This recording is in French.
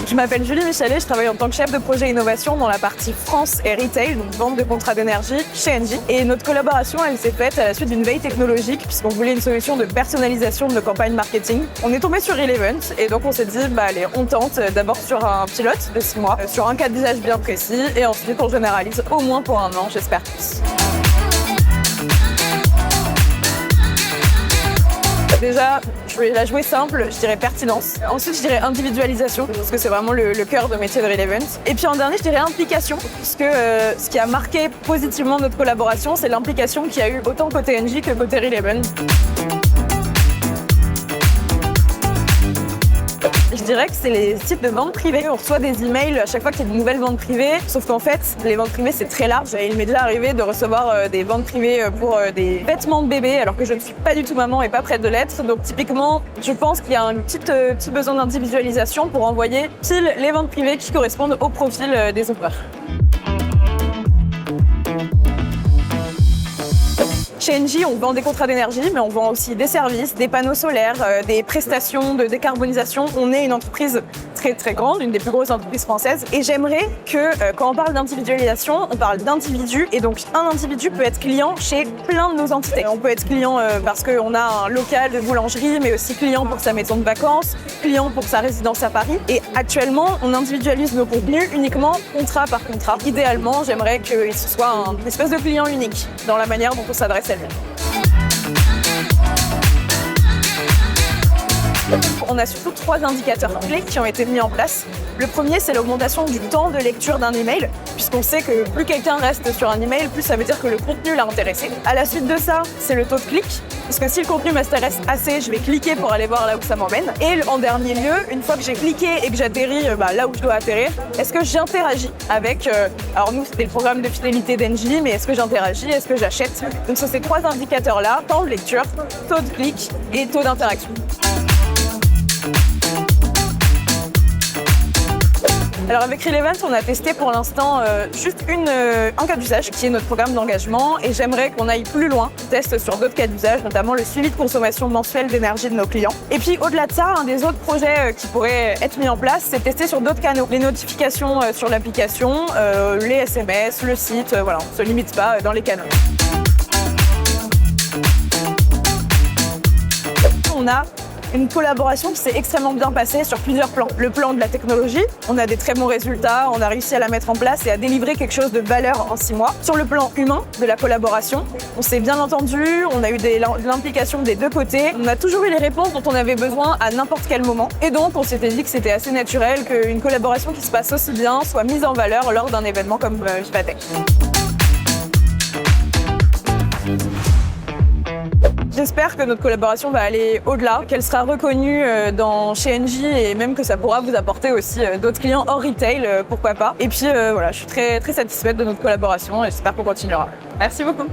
Je m'appelle Julie Michalet, je travaille en tant que chef de projet innovation dans la partie France et retail, donc vente de contrats d'énergie chez Engie. Et notre collaboration, elle s'est faite à la suite d'une veille technologique puisqu'on voulait une solution de personnalisation de nos campagnes marketing. On est tombé sur Relevant et donc on s'est dit, allez, on tente d'abord sur un pilote de 6 mois, sur un cas d'usage bien précis et ensuite on généralise au moins pour 1 an, j'espère plus. Déjà, je vais la jouer simple, je dirais pertinence. Ensuite, je dirais individualisation, parce que c'est vraiment le cœur de métier de Relevant. Et puis en dernier, je dirais implication, puisque ce qui a marqué positivement notre collaboration, c'est l'implication qu'il y a eu autant côté Engie que côté Relevant. Je dirais que c'est les sites de vente privée. On reçoit des emails à chaque fois qu'il y a de nouvelles ventes privées. Sauf qu'en fait, les ventes privées, c'est très large. Et il m'est déjà arrivé de recevoir des ventes privées pour des vêtements de bébé, alors que je ne suis pas du tout maman et pas prête de l'être. Donc typiquement, je pense qu'il y a un petit besoin d'individualisation pour envoyer pile les ventes privées qui correspondent au profil des offreurs. Chez Engie, on vend des contrats d'énergie, mais on vend aussi des services, des panneaux solaires, des prestations de décarbonisation. On est une entreprise très grande, une des plus grosses entreprises françaises. Et j'aimerais que, quand on parle d'individualisation, on parle d'individus. Et donc, un individu peut être client chez plein de nos entités. On peut être client parce qu'on a un local de boulangerie, mais aussi client pour sa maison de vacances, client pour sa résidence à Paris. Et actuellement, on individualise nos contenus uniquement contrat par contrat. Idéalement, j'aimerais qu'il soit une espèce de client unique dans la manière dont on s'adresse à lui. On a surtout 3 indicateurs clés qui ont été mis en place. Le premier, c'est l'augmentation du temps de lecture d'un email, puisqu'on sait que plus quelqu'un reste sur un email, plus ça veut dire que le contenu l'a intéressé. À la suite de ça, c'est le taux de clic, parce que si le contenu m'intéresse assez, je vais cliquer pour aller voir là où ça m'emmène. Et en dernier lieu, une fois que j'ai cliqué et que j'atterris là où je dois atterrir, est-ce que j'interagis avec... alors nous, c'était le programme de fidélité d'Engie, mais est-ce que j'interagis, est-ce que j'achète? Donc sur ces 3 indicateurs-là, temps de lecture, taux de clic et taux d'interaction. Alors avec Relevant, on a testé pour l'instant juste un cas d'usage qui est notre programme d'engagement et j'aimerais qu'on aille plus loin, teste sur d'autres cas d'usage, notamment le suivi de consommation mensuelle d'énergie de nos clients. Et puis au-delà de ça, un des autres projets qui pourrait être mis en place, c'est tester sur d'autres canaux. Les notifications sur l'application, les SMS, le site, voilà, on ne se limite pas dans les canaux. On a une collaboration qui s'est extrêmement bien passée sur plusieurs plans. Le plan de la technologie, on a des très bons résultats, on a réussi à la mettre en place et à délivrer quelque chose de valeur en 6 mois. Sur le plan humain de la collaboration, on s'est bien entendu, on a eu de l'implication des 2 côtés, on a toujours eu les réponses dont on avait besoin à n'importe quel moment. Et donc on s'était dit que c'était assez naturel qu'une collaboration qui se passe aussi bien soit mise en valeur lors d'un événement comme Vivatech. J'espère que notre collaboration va aller au-delà, qu'elle sera reconnue chez Engie et même que ça pourra vous apporter aussi d'autres clients hors retail, pourquoi pas. Et puis voilà, je suis très satisfaite de notre collaboration et j'espère qu'on continuera. Merci beaucoup.